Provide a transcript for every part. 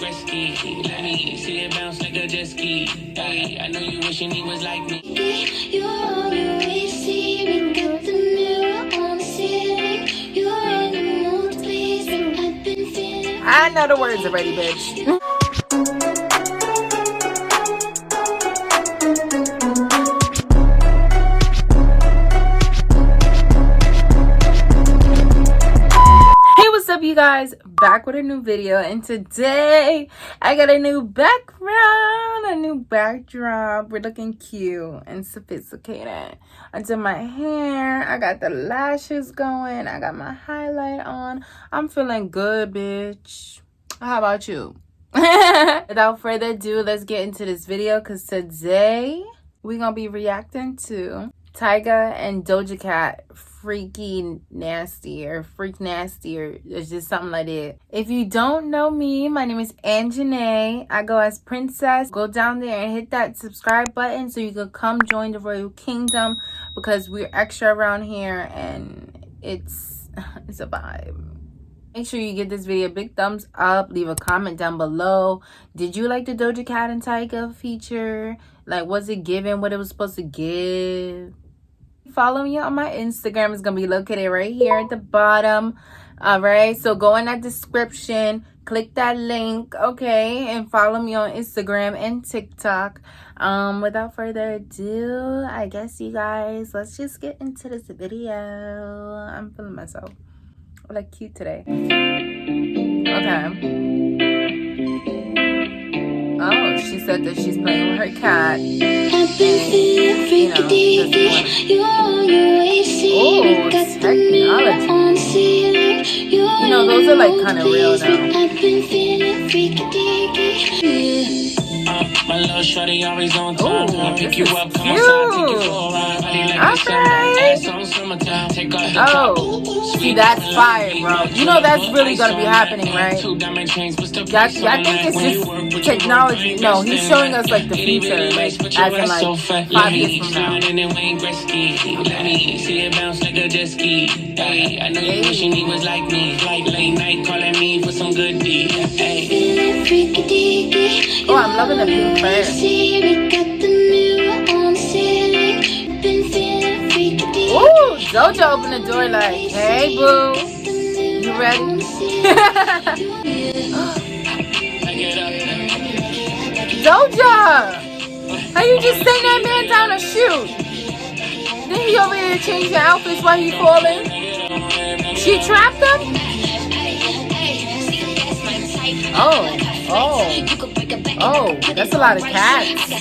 risky. Let me see it bounce like a jet ski. Hey, I know you wishing he was like me. You always see me, got the mirror on the ceiling. You're in the mood, please. I've been feeling. I know the words already, bitch. Hey, what's up, you guys? Back with a new video, and today I got a new background, a new backdrop. We're looking cute and sophisticated. I did my hair, I got the lashes going, I got my highlight on. I'm feeling good, bitch. How about you? Without further ado, let's get into this video, because today we're gonna be reacting to Tyga and Doja Cat Freaky Nasty, or Freak Nasty, or it's just something like that. If you don't know me, my name is Anjanae. I go as Princess. Go down there and hit that subscribe button so you can come join the Royal Kingdom, because we're extra around here and it's a vibe. Make sure you give this video a big thumbs up. Leave a comment down below. Did you like the Doja Cat and Tyga feature? Like, was it given what it was supposed to give? Follow me on my Instagram. It's gonna be located right here at the bottom. All right, so go in that description, click that link, okay, and follow me on Instagram and TikTok. Without further ado, I guess, you guys, let's just get into this video. I'm feeling myself. I look cute today. Okay. Oh, she said that she's playing with her cat. I've been feeling freaky deaky. You always see me, got the mirror on the ceiling. You know, those are like kind of real now. I've been feeling freaky deaky. My little shorty always on time. Ooh, I pick you up, come cute. outside, take you for a ride. Body like the summer, ass on summertime. Take off the top. Oh, see, that's fire, bro. You know that's really gonna be happening, right? Two diamond chains, what's the I price on think that? it's When you just work with technology. your No, work, he's showing us like the future, like as in like 5 years from now. Let me see it bounce like a jet ski. Hey, I know you wishing he was like me. Like late night calling me for some good deed. Hey. Oh, I'm loving the pink fur. Ooh, Doja opened the door like, hey, boo. You ready? Doja! How you just send that man down a chute? Then he over here changing outfits while he falling? She trapped him? Oh, that's a lot of cats. I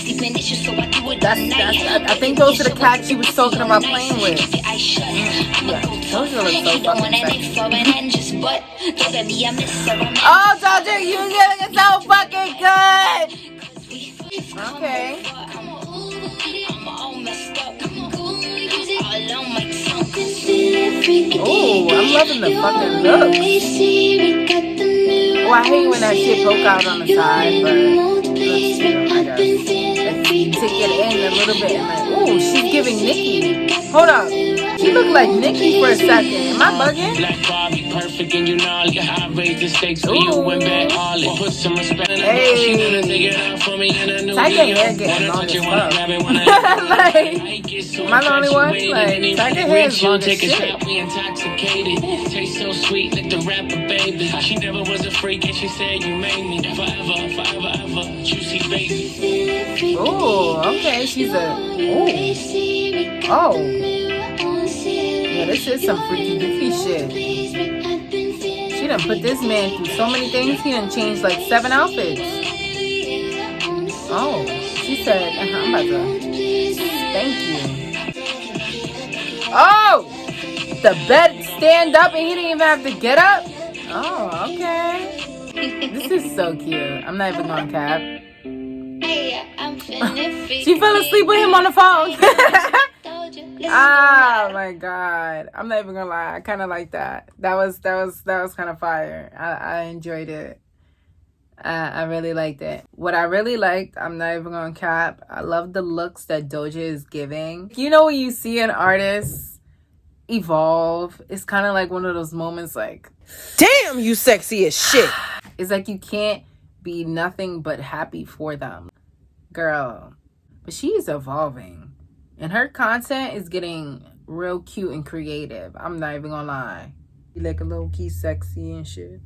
think those are the cats she was talking about playing with. Yeah, those look so fucking sexy. Oh, Doja, you looking so fucking good. Okay. Oh, I'm loving the fucking look. Oh, I hate when that shit poke out on the side, but let's see, I guess. Let's take it in a little bit and like, oh, she's giving Nicki. Hold up. She looked like Nicki for a second. Am I bugging? Black Barbie, perfect and you know I raised the stakes for you and bet all it. Put some respect in hey. Tyga hair getting long as fuck. Like, am I the only one? Like, Tyga hair is long as shit. We intoxicated. Taste so sweet like the rapper, baby. She never was a freak and she said you made me forever, forever, ever. Juicy baby. Oh, okay. She's a. Oh. Yeah, this is some freaky deaky shit. She done put this man through so many things. He done changed like 7 outfits. Oh, she said, I'm about to thank you. Oh, the bed stand up and he didn't even have to get up. Oh, okay. This is so cute. I'm not even gonna cap. She fell asleep with him on the phone. Oh my god, I'm not even gonna lie, I kind of like that. That was kind of fire. I enjoyed it. I really liked it. What I really liked, I'm not even gonna cap, I love the looks that Doja is giving. You know when you see an artist evolve, it's kind of like one of those moments like, damn, you sexy as shit. It's like you can't be nothing but happy for them. Girl. But she is evolving. And her content is getting real cute and creative. I'm not even gonna lie. You like a little key sexy and shit.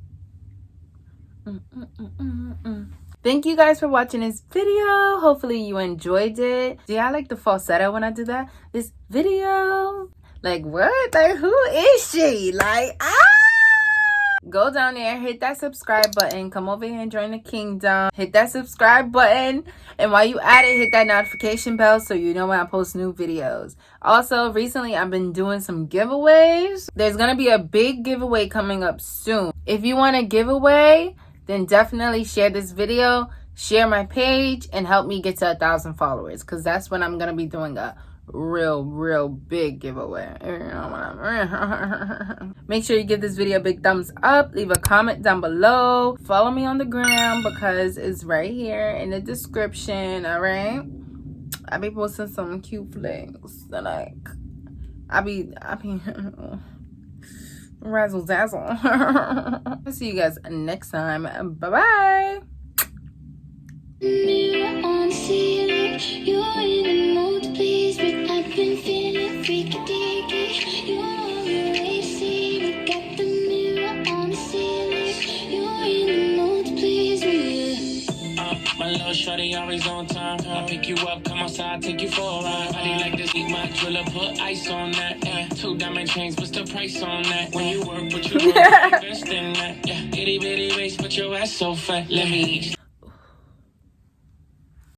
Thank you guys for watching this video. Hopefully you enjoyed it. Do y'all like the falsetto when I do that? This video. Like what? Like who is she? Like go down there, hit that subscribe button, come over here and join the kingdom. Hit that subscribe button, and while you at it, hit that notification bell so you know when I post new videos. Also, recently I've been doing some giveaways. There's gonna be a big giveaway coming up soon. If you want a giveaway, then definitely share this video, share my page, and help me get to 1,000 followers, because that's when I'm gonna be doing a real big giveaway. Make sure you give this video a big thumbs up, leave a comment down below, follow me on the gram because it's right here in the description. All right, I be posting some cute flicks that like I be razzle dazzle. I'll see you guys next time. Bye bye. Mirror on ceiling, you're in the mood to please me. I've been feeling freaky deaky. You're always see me. Got the mirror on the ceiling, you're in the mood to please me. My little shorty always on time. I pick you up, come outside, take you for a ride. Body like this, eat my driller, put ice on that. Yeah. 2 diamond chains, what's the price on that? When you work, but you work, invest in that. Yeah, itty bitty waist, but your ass so fat. Let me